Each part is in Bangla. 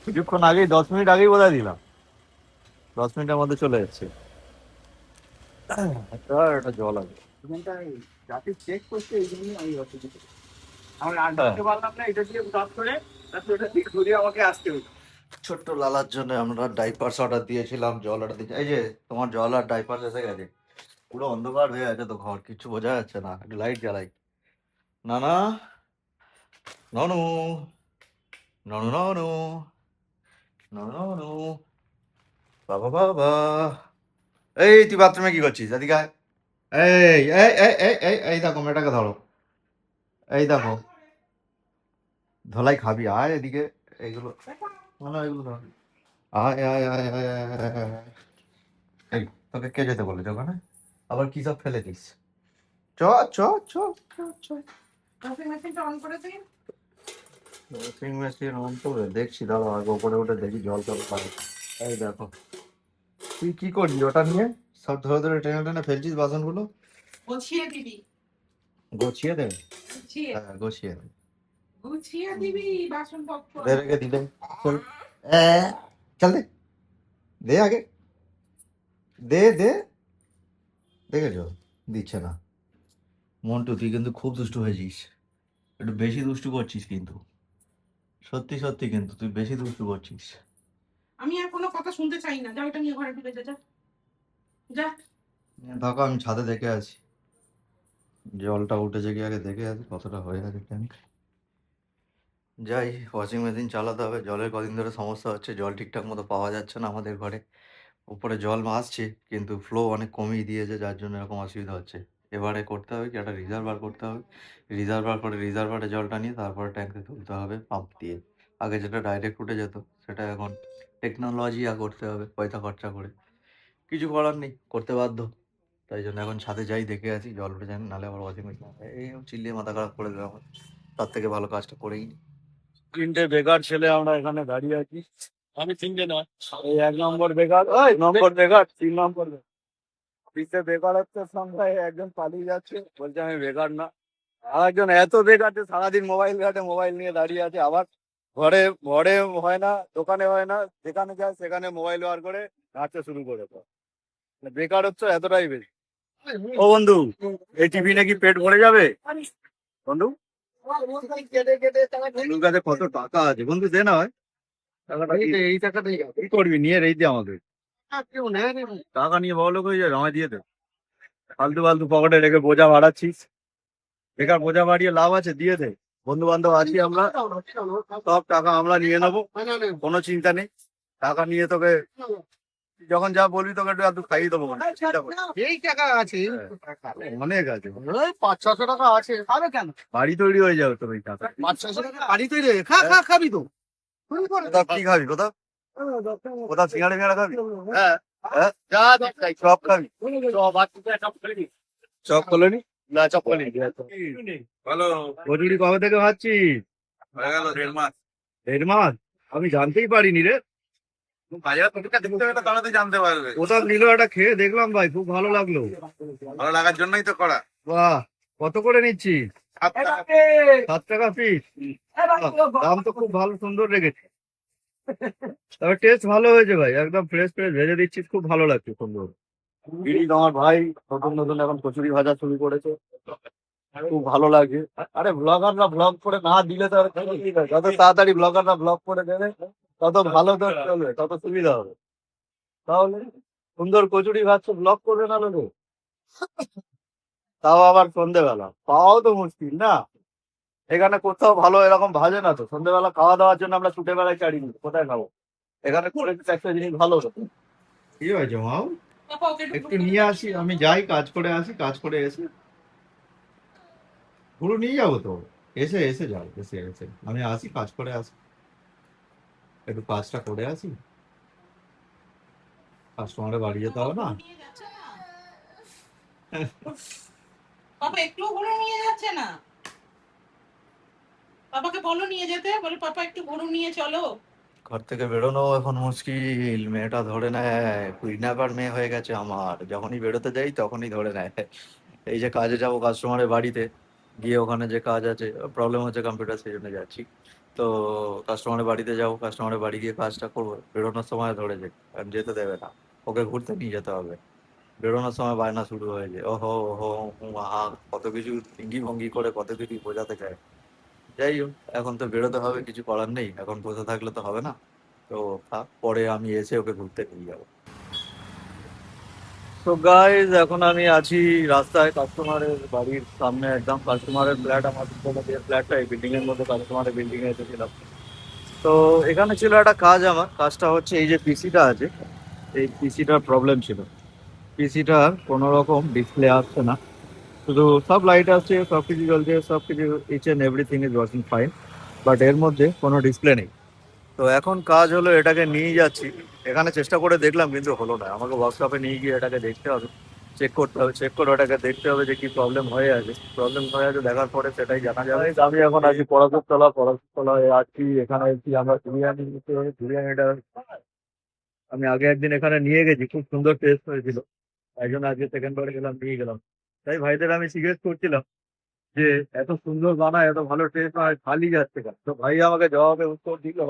কিছুক্ষণ আগেই 10 মিনিট আগেই বোধহয় দিলাম, 10 মিনিটের মধ্যে চলে যাচ্ছে। এটা জল আছে এখানটায়, যাকে চেক করছে এই জন্যই আমি অসুবিধা। আমি আর ঢুকতে পারলাম না, এটা দিয়ে কাজ করে তারপর এটা দিয়ে ঘুরিয়ে আমাকে আসতে হতো। ছোট্ট লালার জন্য আমরা ডাইপার্স অর্ডার দিয়েছিলাম, জল অর্ডার দিয়েছি। এই যে তোমার জল আর ডাইপার্স এসে গেছে। পুরো অন্ধকার হয়ে আছে তো ঘর, কিছু বোঝা যাচ্ছে না, একটু লাইট জ্বালাই। না না, ননু ননু ননু ননু ননু, বাবা বাবা। এই তুই বাথরুমে কি করছিস? এদিকে আয়। এই এই এই এই এই এই দেখো মেয়েটাকে ধরো, এই দেখো ধলাই খাবি, আয় এদিকে। এইগুলো না, এগুলো ধর। আয় আয় আয় আয় আয় আয় আয় আয়। এই তোকে কে যেতে বলেছে ওখানে? আবার কি সব ফেলেছিস? চ চ চ চ চ। ওয়াশিং মেশিনটা অন করে দিন। ওয়াশিং মেশিন অন করে দেখছি, দাঁড়াও আগে উপরে উঠে দেখি জল টল পাই। এই দেখো, তুই কি করবি ওটা নিয়ে? সব ধরে ধরে টেনে টেনে ফেলছিস বাসনগুলো। গুছিয়ে দিবি। গুছিয়ে দে। গুছিয়ে হ্যাঁ গুছিয়ে দে। গুছিয়ে দিবি বাসনপত্র। দে রেখে দিলে চল। এ, চল দে, দে আগে, দে দে। দেখেছো, দিচ্ছে না। মন্টু তুই কিন্তু খুব দুষ্টু হয়েছিস, একটু বেশি দুষ্টু করছিস কিন্তু, সত্যি সত্যি কিন্তু তুই বেশি দুষ্টু করছিস। আমি আর কোনো কথা শুনতে চাই না, যা ওটা নিয়ে ঘরে ঢুকে যা যা যা। দেখো আমি ছাদে দেখে আছি, জলটা উঠেছে কি আগে দেখে আছি কতটা হয়ে আছে ট্যাঙ্ক। যাই, ওয়াশিং মেশিন চালাতে হবে। জলের কদিন ধরে সমস্যা হচ্ছে, জল ঠিকঠাক মতো পাওয়া যাচ্ছে না আমাদের ঘরে। উপরে জল আসছে কিন্তু ফ্লো অনেক কমিয়ে দিয়েছে, যার জন্য এরকম অসুবিধা হচ্ছে। এবারে করতে হবে কি, একটা রিজার্ভার করতে হবে। রিজার্ভার করে রিজার্ভারে জলটা নিয়ে তারপরে ট্যাঙ্কে তুলতে হবে পাম্প দিয়ে। আগে যেটা ডাইরেক্ট উঠে যেত, সেটা এখন টেকনোলজি করতে হবে পয়সা খরচা করে। কিছু করার নেই, করতে বাধ্য। তাই জন্য এখন ছাদে যাই দেখে আছি জল উঠে যায়, নাহলে আবার ওয়াশিং মেশিন এই চিল্লিয়ে মাথা খারাপ করে দেবে আমার। তার থেকে ভালো কাজটা করেই নি। তিনটে বেকার ছেলে আমরা এখানে দাঁড়িয়ে আছি। আমি তিনটে নয়, এই 1 নম্বর বেকার, ওই নম্বর বেকার, 3 নম্বর বেকার। তিনটে বেকারত্বের সংখ্যায় একজন পালিয়ে যাচ্ছে, বলছে আমি বেকার না। আর একজন এত বেকার যে সারাদিন মোবাইল ঘাটে, মোবাইল নিয়ে দাঁড়িয়ে আছে। আবার ঘরে ঘরে হয় না, দোকানে হয় না, যেখানে যায় সেখানে মোবাইল বার করে ঘাঁটতে শুরু করেছে। বেকারত্ব এতটাই বেশি। ও বন্ধু, এই টিভি নাকি পেট ভরে যাবে বন্ধু? বন্ধুর কাছে কত টাকা আছে বন্ধু, দে না ভাই টাকাটা। এই টাকাটা কি করবি নিয়ে, রেই দে আমাদের। টাকা নিয়ে বড় লোক হয়ে যাবে, আমায় দিয়ে দে। ফালতু ফালতু পকেটে রেখে বোঝা বাড়াচ্ছিস, বেকার বোঝা বাড়িয়ে লাভ আছে? দিয়ে দে। বন্ধু বান্ধব আছি আমরা, সব টাকা আমরা নিয়ে নেবো, কোনো চিন্তা নেই। টাকা নিয়ে তোকে যখন যা বলবি তোকে একটু একটু খাইয়ে দেবো। এই টাকা আছে, অনেক আছে, ওই 500-600 টাকা আছে, খাবে কেন? বাড়ি তৈরি হয়ে যাবে তোর ওই টাকা। 500-600 টাকা বাড়ি তৈরি হয়ে- খা খা খাবি তো। কোথাও কি খাবি? কোথাও কোথাও সিঙ্গাড়া ফিঙ্গাড়া খাবি? হ্যাঁ হ্যাঁ, যা চপ খাবি? চপ করলো নি না, চপ করলি ভালো। কচুরি কবে থেকে খাচ্ছিস? হয়ে গেল 1.5 মাস। 1.5 মাস? আমি জানতেই পারিনি রে। বাজার প্রতিটা দেখতে হবে, তাহলে জানতে পারবে। কোথাও নিল একটা খেয়ে দেখলাম ভাই, খুব ভালো লাগলো। ভালো লাগার জন্যই তো করা। বাহ, কত করে নিচ্ছিস? 7 টাকা পিস? দাম তো খুব ভালো, সুন্দর রেখেছি। তবে টেস্ট ভালো হয়েছে ভাই, একদম ফ্রেশ ফ্রেশ ভেজে দিচ্ছিস, খুব ভালো লাগছে সুন্দর। বিড়ি আমার ভাই নতুন নতুন এখন কচুরি ভাজা শুরু করেছে, খুব ভালো লাগে। আরে ব্লগাররা ব্লগ করে না দিলে তো আর কি হয়? যত তাড়াতাড়ি ব্লগাররা ব্লগ করে দেবে তত ভালো, তো চলবে, তত সুবিধা হবে। তাহলে সুন্দর কচুরি ভাজছে, ব্লগ করবে না লোকে? তাও আবার সন্ধেবেলা, পাওয়াও তো মুশকিল না। এখানে কোথাও ভালো এরকম ভাজে না তো। সন্ধেবেলা খাওয়া দাওয়ার জন্য আমরা ছুটে বেলায় চাইনি, কোথায় খাবো? এখানে করে দিতে একটা জিনিস ভালো হতো। কি হয়েছে মাও? পাপা ওকে একটু নিয়ে আসি, আমি যাই কাজ করে আসি, কাজ করে এসে পুরো নিয়ে যাবো তো। এসে এসে যাও, এসে এসে আমি আসি, কাজ করে আসি, একটু কাজটা করে আসি। কাস্টমারে বাড়ি যেতে হবে না। নিয়ে যাচ্ছে না পাপা, একটু গরু নিয়ে যাচ্ছে না। পাপাকে বলো নিয়ে যেতে, বলে পাপা একটু গরু নিয়ে চলো। ঘর থেকে বেরোনো এখন মুশকিল, মেয়েটা ধরে নেয়। কুইডন্যাপার মেয়ে হয়ে গেছে আমার, যখনই বেরোতে যাই তখনই ধরে নেয়। এই যে কাজে যাবো কাস্টমারের বাড়িতে, গিয়ে ওখানে যে কাজ আছে, প্রবলেম হচ্ছে কম্পিউটার, সেই জন্য যাচ্ছি। তো কাস্টমারের বাড়িতে যাবো, কাস্টমারের বাড়ি গিয়ে কাজটা করবো, বেরোনোর সময় ধরেছে কারণ যেতে দেবে না, ওকে ঘুরতে নিয়ে যেতে হবে। বেরোনোর সময় বায়না শুরু হয়েছে, ওহো ওহো আহা, কত কিছু ভঙ্গি ভঙ্গি করে কত কিছু বোঝাতে চায়। যাই হোক, এখন তো বেরোতে হবে, কিছু করার নেই, এখন বসে থাকলে তো হবে না। তো থাক, পরে আমি এসে ওকে ঘুরতে নিয়ে যাবো। তো গাইজ, এখন আমি আছি রাস্তায় কাস্টমারের বাড়ির সামনে, একদম কাস্টমারের ফ্ল্যাট, আমার যে ফ্ল্যাটটা এই বিল্ডিং এর মধ্যে কাস্টমারের বিল্ডিং এ এসেছিলাম। তো এখানে ছিল একটা কাজ, আমার কাজটা হচ্ছে এই যে পিসিটা আছে, এই পিসিটার প্রবলেম ছিল। পিসিটার কোনো রকম ডিসপ্লে আসছে না, শুধু সব লাইট আসছে, সব কিছু জ্বলছে, সব কিছু each and everything is working fine, but এর মধ্যে কোনো ডিসপ্লে নেই। তো এখন কাজ হলো এটাকে নিয়ে যাচ্ছি, এখানে চেষ্টা করে দেখলাম কিন্তু হলো না, আমাকে ওয়ার্কশপে নিয়ে গিয়ে এটাকে দেখতে হবে, চেক করতে হবে, চেক করে ওটাকে দেখতে হবে যে কি প্রবলেম হয়ে আছে। প্রবলেম হয়ে আছে দেখার পরে সেটাই জানা যাবে। আমি এখন আছি পরাশরতলায় আছি, এখানে এসেছি আমরা বিরিয়ানি নিতে। বিরিয়ানিটা আমি আগে একদিন এখানে নিয়ে গেছি, খুব সুন্দর টেস্ট হয়েছিল, তাই জন্য আজকে সেকেন্ড বারে গেলাম, নিয়ে গেলাম। তাই ভাইদের আমি জিজ্ঞেস করছিলাম যে এত সুন্দর বানায়, এত ভালো টেস্ট হয়, খালি যাচ্ছে কেন? তো ভাই আমাকে জবাবে উত্তর দিল,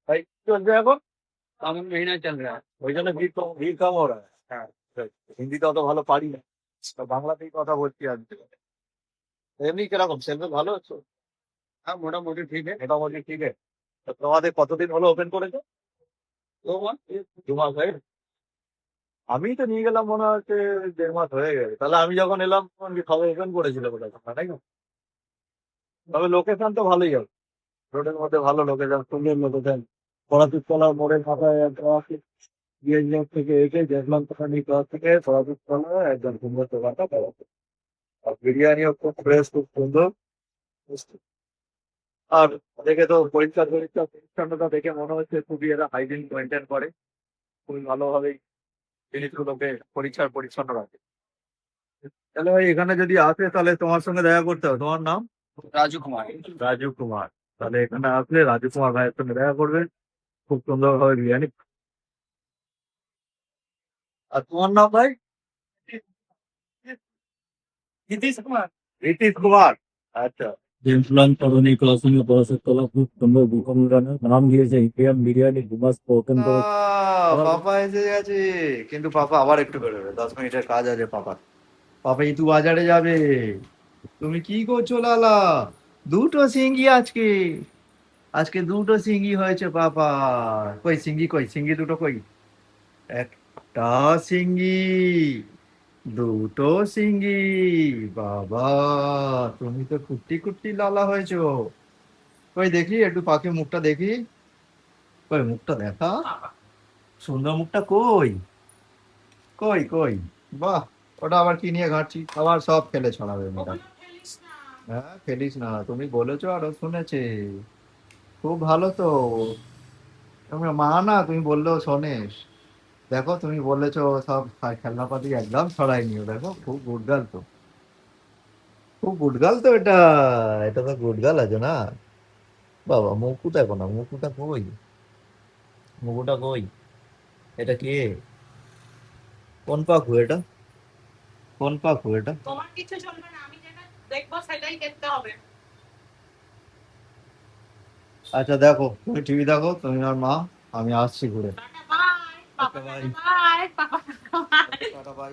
ভাই কি চলছে এখন, সামন মহিনা চল রা হ্যায়, ওই জন্য ভিড় কম हो रहा है। হ্যাঁ, হিন্দি তো অত ভালো পারি না, তো বাংলাতেই কথা বলছি আজকে। এমনি কিরকম সেলফে ভালো হচ্ছে? হ্যাঁ, মোটামুটি ঠিক আছে, মোটামুটি ঠিক আছে। তো তোমাদের কতদিন হলো ওপেন করেছো? 2 মাস। 2 মাস হয়ে গেছে? আমি তো নিয়ে গেলাম মনে হচ্ছে 1.5 মাস হয়ে গেছে, তাহলে আমি যখন এলাম তখন কি সবে ওপেন করেছিল বোধহয় তোমরা, তাই না? তবে লোকেশন তো ভালোই হবে, রোডের মধ্যে ভালো লোকেশন, সুন্দর লোকেশন। পরাশরতলার মোড়ের মাথায় একদম আছে, বিএসএফ থেকে এসে দেখলাম তখন এই ক্লাস থেকে পরাশরতলা একদম সুন্দর দোকানটা পাওয়া যায়। আর বিরিয়ানিও খুব ফ্রেশ, খুব সুন্দর। আর দেখে তো পরিচ্ছন্নতা দেখে মনে হচ্ছে খুবই এরা হাইজিন মেনটেন করে, খুবই ভালোভাবেই জিনিসগুলোকে পরিচ্ছন্ন রাখে। তাহলে ভাই এখানে যদি আসে তাহলে তোমার সঙ্গে দেখা করতে হবে, তোমার নাম? রাজু কুমার। রাজু কুমার। তাহলে এখানে আসলে রাজু কুমার ভাইয়ের সঙ্গে দেখা করবেন, খুব সুন্দরভাবে বিরিয়ানি। আর তোমার নাম ভাই? নীতিশ কুমার। নীতিশ কুমার। আচ্ছা। জেমপ্লান কলোনি ক্রসিং এ পলাশতলা খুব সুন্দর দোকানের নাম দিয়েছে ইন্ডিয়ান বিরিয়ানি ফেমাস ওপেন করে। পাপা এসে গেছে, কিন্তু পাপা আবার একটু বেরোবে, 10 মিনিটের কাজ আছে পাপা। পাপা ইতু বাজারে যাবে। তুমি কি করছো লালা? দুটো সিঙ্গি আজকে, আজকে দুটো সিঙ্গি হয়েছে পাপা। কই সিঙ্গি, কই সিঙ্গি দুটো কই? একটা সিঙ্গি, দুটো সিঙ্গি। বাবা, তুমি তো কুট্টি কুট্টি লালা হয়েছো। কই দেখি একটু পাখি মুখটা দেখি, কই মুখটা দেখা, সুন্দর মুখটা কই, কই কই? বাহ, ওটা আবার কি নিয়ে ঘাঁটছি, আবার সব ফেলে ছড়াবে মেয়েটা। ওগুলো ফেলিস না। হ্যাঁ, ফেলিস না, তুমি বলেছো আরো শুনেছে, খুব ভালো তো। তুমি মা না, তুমি বললেও শোনেস। দেখো তুমি বলেছো সব খেলনাপাতি একদম ছড়াই নিও, দেখো খুব গুড গার্ল তো, খুব গুড গার্ল তো এটা। এটা তো গুড গার্ল আছে না? বাবা মুকু দেখো না, মুকুটা কই, মুকুটা কই? এটা কে? কোন পাখু এটা, কোন পাখু এটা? তোমার কিছু চলবে না, আমি যেটা দেখবো সেটাই দেখতে হবে। আচ্ছা দেখো, তুমি টিভি দেখো, তুমি আর মা, আমি আসছি ঘুরে। Tata bye papa, tata bye. Tata bye papa, tata bye. Tata bye.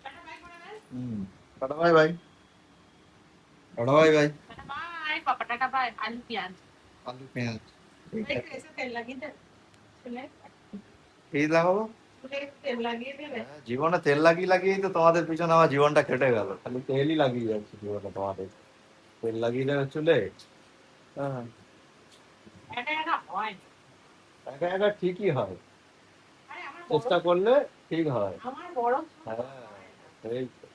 Tata bye করে দে। Tata bye bye. Tata bye bye. Tata bye papa, tata bye. আলু পেঁয়াজ আলু পেঁয়াজ। একটু এসে তেল লাগিয়ে দে, চুলে এই লাগাবো? চুলে একটু তেল লাগিয়ে দেবে। হ্যাঁ, জীবনে তেল লাগিয়ে লাগিয়েই তো তোমাদের পিছনে আমার জীবনটা কেটে গেল, খালি তেলই লাগিয়ে যাচ্ছে জীবনে তোমাদের। তেল লাগিয়ে দেবে চুলে। হ্যাঁ, এটা এটা হয় না। একা একা ঠিকই হয়, আরে আমার বড়, চেষ্টা করলে ঠিক হয়। আমার বড় হ্যাঁ, এই তো।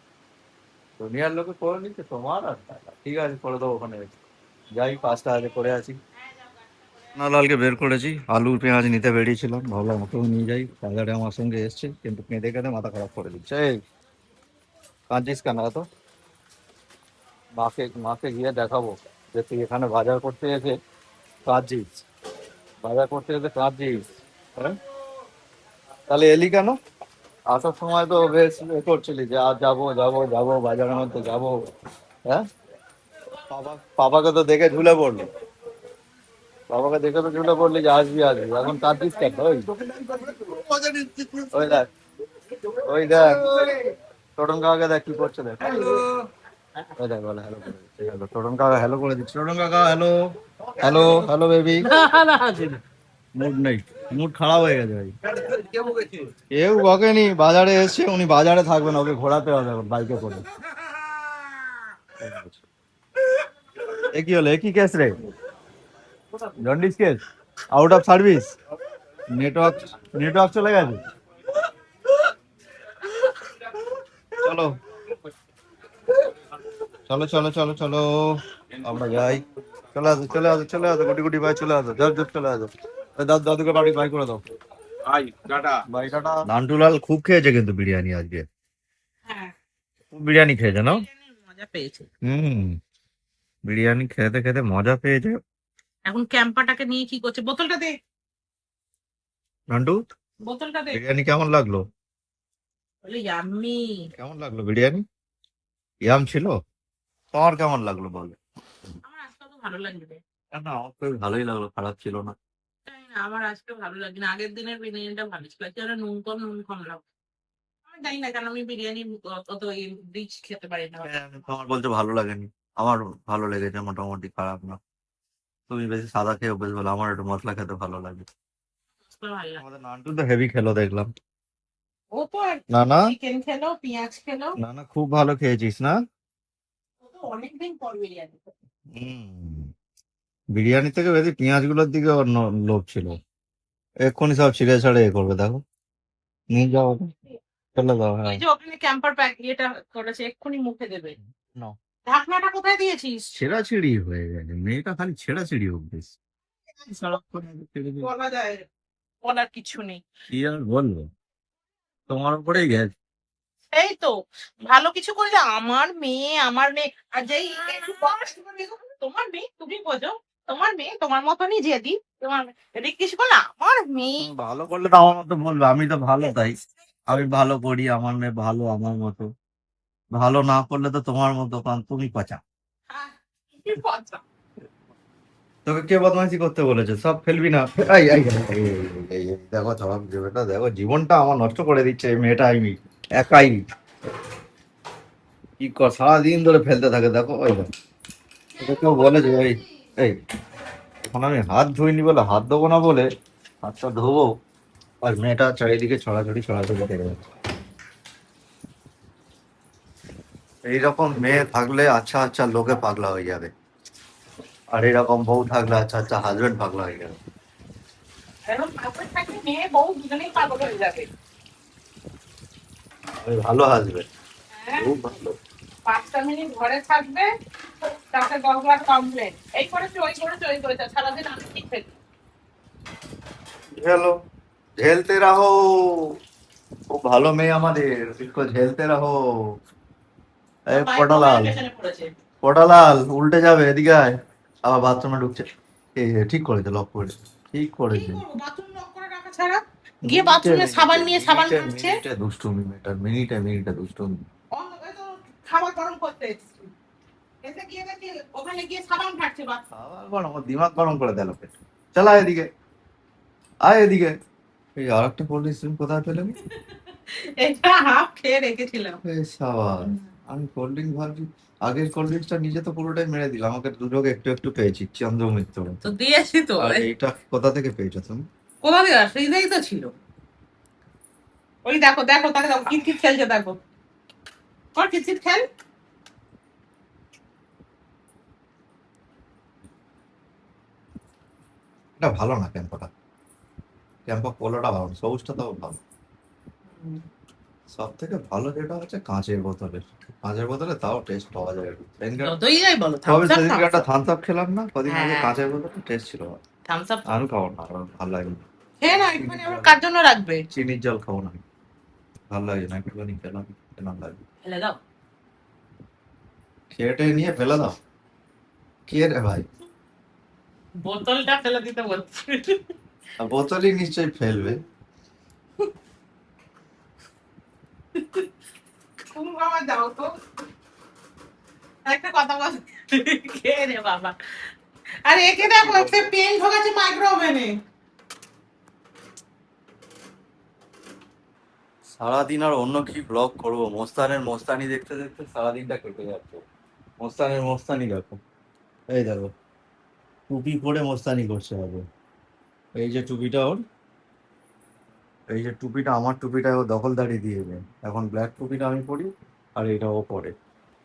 দুনিয়ার লোকে করে নিচ্ছে, তোমার আর টাকা। ঠিক আছে, করে দেবো ওখানে। যাই, কাজটা আগে করে আছি। হ্যাঁ যাও গাছটা করে আসো। নালালকে বের করেছি, আলু পেঁয়াজ নিতে বেরিয়েছিলাম, ভাবলাম ওকেও নিয়ে যাই, বাজারে আমার সঙ্গে এসছে, কিন্তু কেঁদে কেঁদে মাথা খারাপ করে দিচ্ছে। এই কাঁদছিস কেন এত? মাকে মাকে গিয়ে দেখাবো যে তুই এখানে বাজার করতে এসে কাঁদছিস, বাজার করতে এসে কাঁদছিস। হ্যাঁ, তাহলে এলি কেন? আসার সময় তো বেশ করছিলি যে আজ যাবো যাবো যাবো বাজারের মধ্যে যাবো। হ্যাঁ, পাপাকে তো দেখে ঝুলে পড়লো। বাবাকে দেখে তো চলে পড়লি যে আসবি আসবি, এখন কাঁদছিস কেন? ওই দেখ, ওই দেখ টোটন কাকাকে দেখ কি করছে, দেখ ওই দেখ, বলে হ্যালো করে দিচ্ছে, হ্যালো টোটন কাকা হ্যালো করে দিচ্ছে, টোটন কাকা hello hello hello baby. Mood নেই, মুড খারাপ হয়ে গেছে ভাই। কেউ বকেনি, বাজারে এসছে, উনি বাজারে থাকবেন, ওকে ঘোরাতে হবে বাইকে করে। এ কি হলো, এ কি কেস রে? Jaundice case, out of service, network network চলে গেছে। চলো চলো চলো চলো চলো আমরা যাই। চলে আসো চলে আসো চলে আসো, গুটি গুটি ভাই চলে আসো, জব জব চলে আসো। দাদুকে বাড়ি বাই করে দাও। ভাই টাটা। Bye tata. নান্টুলাল খুব খেয়েছে কিন্তু বিরিয়ানি আজকে, হ্যাঁ, খুব বিরিয়ানি খেয়েছে না? বিরিয়ানির মজা পেয়েছে। হুম, বিরিয়ানি খেতে খেতে মজা পেয়েছে। এখন ক্যাম্পাটাকে নিয়ে কি করছে? বোতলটা দে, নান্টু, বোতলটা দে। বিরিয়ানি কেমন লাগলো? বলে ইয়াম্মি। কেমন লাগলো বিরিয়ানি? ইয়াম ছিল? তোমার কেমন লাগলো বলো? আমার আজকে তো ভালো লাগবে। না আমার তো ভালোই লাগলো, খারাপ ছিল না। জানি না, আমার আজকে ভালো লাগে না। আগের দিনের বিরিয়ানিটা ভালো ছিল, আজকে ওরা নুন কম লাগবে। আমি জানি না, কারণ আমি বিরিয়ানি অত রিচ খেতে পারি না। তোমার বলছো ভালো লাগেনি, আমার ভালো লেগেছে মোটামুটি, খারাপ না। তুমি বেশি সাদা খেয়ে বেশ ভালো, আমার একটু মশলা খেতে ভালো লাগে। ভালো লাগে। আমাদের নান্টু তো হেভি খেলো দেখলাম। ও তো না না চিকেন খেলো, পেঁয়াজ খেলো। না না, খুব ভালো খেয়েছিস না? ও তো অনেকদিন পর বিরিয়ানি খেলো। হুম, বিরিয়ানি থেকে বেশি পেঁয়াজ গুলোর দিকে ওর লোভ ছিল। এক্ষুনি সব ছিঁড়ে ছাড়ে এ করবে, দেখো নিয়ে যাও ওকে, ফেলে দাও। ওই হ্যাঁ যে ওখানে ক্যাম্পার প্যাক ইয়েটা করেছে, এক্ষুনি মুখে দেবে। নাও। ঢাকনাটা কোথায় দিয়েছিস? ছেঁড়াছিড়ি হয়ে গেছে, মেয়েটা খালি ছেঁড়াছিড়ি অভ্যেস। সারাক্ষণ আগে ছেড়ে দিই। বলা যায়, বলার কিছু নেই। কি আর বলবো, তোমার উপরেই গেছে। এই তো, ভালো কিছু করলে আমার মেয়ে, আর যেই একটু বয়স করবে, তোমার মেয়ে তুমি বোঝো, তোমার মেয়ে তোমার মতনই জেদি, তোমার এটা কিছু করলে আমার মেয়ে। ভালো করলে তো আমার মতো বলবে, আমি তো ভালো তাই, আমি ভালো করি, আমার মেয়ে ভালো আমার মতো। ভালো না করলে তো তোমার মতো, কারণ তুমি পচা। আহ, কি পচা। তোকে কে বদমাইশি করতে বলেছে? সব ফেলবি না। এই, এই, এই, এই, এই, দেখো জবাব দেবে না, দেখো জীবনটা আমার নষ্ট করে দিচ্ছে এই মেয়েটা, আমি একাই কি কর, সারাদিন ধরে ফেলতে থাকে, দেখো ওই দেখো। ওকে কেউ বলেছে এই, এই এখন আমি হাত ধুইনি বলে, হাত ধোবো না বলে হাতটা ধোবো, আর মেয়েটা চারিদিকে ছড়াছড়ি ছড়াছড়ি করে যাচ্ছে। এইরকম মেয়ে থাকলে আচ্ছা আচ্ছা লোকে পাগলা হয়ে যাবে, আর এরকম বউ থাকলে আচ্ছা আচ্ছা হাজবেন্ড পাগলা হয়ে যাবে। এরকম পাগল থাকলে মেয়ে বউ দুজনেই পাগল হয়ে যাবে। আমি ভালো হাজবেন্ড, হ্যাঁ, খুব ভালো। 5টা মিনিট ঘরে থাকবে, তাতে 10 লাখ কমপ্লেন। এই করেছে ওই করেছে ওই করেছে, সারাদিন আমি ঠিক থাকি। हेलो, झेलते रहो। খুব ভালো মেয়ে আমাদের, इसको झेलते रहो। এই পটালাল, পেছনে পড়েছে। পটালাল উল্টে যাবে, এদিকে আয়। আবার বাথরুমে ঢুকছে। এই ঠিক করেছে, লক করেছে, ঠিক কি করেছে। করবো, বাথরুম লক করে রাখা ছাড়া? গিয়ে বাথরুমে সাবান নিয়ে সাবান কাটছে। মিনিটে দুষ্টুমি, মেয়েটার মিনিটে মিনিটে দুষ্টুমি। ওই তো খাবার গরম করতে এসেছি, এসে গিয়ে দেখি ওখানে গিয়ে সাবান কাটছে বাথরুম। আবার গরম, ওর দিমাগ গরম করে দিল পেট। চল আয় এদিকে, আয় এদিকে। এই আর একটা কোল্ড ড্রিঙ্কস তুমি কোথায় পেলে? এটা হাফ খেয়ে রেখেছিলাম। এই সাবাস, আমি কোল্ড ড্রিঙ্ক ভাবছি, আগের কোল্ড ড্রিঙ্কসটা নিজে তো পুরোটাই মেরে দিলাম, আমাকে দুটোক একটু একটু পেয়েছি চন্দ্রমিত্র। তো দিয়েছি তো। আর এইটা কোথা থেকে পেয়েছো তুমি? কোথা দিয়ে আসে? ফ্রিজেই তো ছিল। ওই দেখো দেখো, তাকে দেখো কিটকিট খেলছে, দেখো কর কিটকিট খেল। এটা ভালো না ক্যাম্পাটা, ক্যাম্পা পোলোটা ভালো না, সবুজটা তো ভালো। সব থেকে ভালো যেটা হচ্ছে কাঁচের বোতলে, কাঁচের বোতলে তাও টেস্ট পাওয়া যায় একটু। যতই যাই বলো, তবে থামস আপ সেদিনকে একটা থামস আপ খেলাম না কদিন আগে, হ্যাঁ। কাঁচের বোতলে টেস্ট ছিল ভালো। থামস আপ আমি খাবো না, আমার ভালো লাগে না। খেয়ে না, একটুখানি আবার কার জন্য রাখবে? চিনির জল খাবো না, ভালো লাগে না, একটুখানি খেলাম, কেমন লাগে। ফেলে দাও। খেয়ে টেয়ে নিয়ে ফেলে দাও, কে রে ভাই? বোতলটা ফেলে দিতে বলছি। আর বোতলই নিশ্চয়ই ফেলবে। তুমি বাবা যাও তো, একটা কথা বল। খেয়ে রে বাবা, আর একে দেখো সে পেন ঢোকাচ্ছে মাইক্রো ওভেনে। সারাদিন আর অন্য কি ব্লগ করবো, মোস্তানের মোস্তানি দেখতে দেখতে সারাদিনটা কেটে যাচ্ছে। মোস্তানের মোস্তানি দেখো, এই দেখো টুপি পরে মোস্তানি করছে হবে। এই যে টুপিটা ওর, এই যে টুপিটা আমার টুপিটা ও দখলদারি দিয়েছে। এখন ব্ল্যাক টুপিটা আমি পরি আর এটা ও পরে।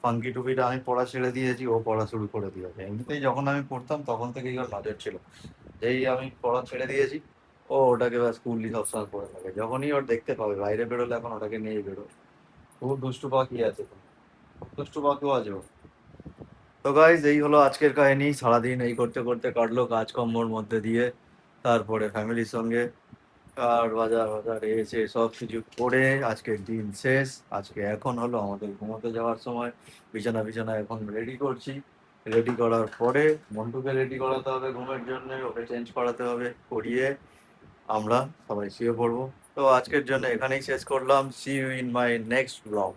ফাঙ্কি টুপিটা আমি পড়া ছেড়ে দিয়েছি, ও পড়া শুরু করে দিয়েছে। এমনিতেই যখন আমি পড়তাম তখন থেকেই ওর নজর ছিল, যেই আমি পড়া ছেড়ে দিয়েছি ও ওটাকে বা স্কুলই সবসময় পড়ে থাকে। যখনই ওর দেখতে পাবে বাইরে বেরোলে এখন ওটাকে নিয়েই বেরো। খুব দুষ্টু পাখি আছে তো, খুব দুষ্টু পাখিও আছে ও। তো গাইজ এই হলো আজকের কাহিনী। সারাদিন এই করতে করতে কাটলো কাজকর্মর মধ্যে দিয়ে, তারপরে ফ্যামিলির সঙ্গে আর বাজার বাজার এসে সব কিছু করে আজকের দিন শেষ। আজকে এখন হলো আমাদের ঘুমোতে যাওয়ার সময়। বিছানা বিছানা এখন রেডি করছি। রেডি করার পরে মন্টুকে রেডি করাতে হবে ঘুমের জন্য, ওকে চেঞ্জ করাতে হবে, করিয়ে আমরা সবাই শুয়ে পড়বো। তো আজকের জন্য এখানেই শেষ করলাম। See you in my next blog.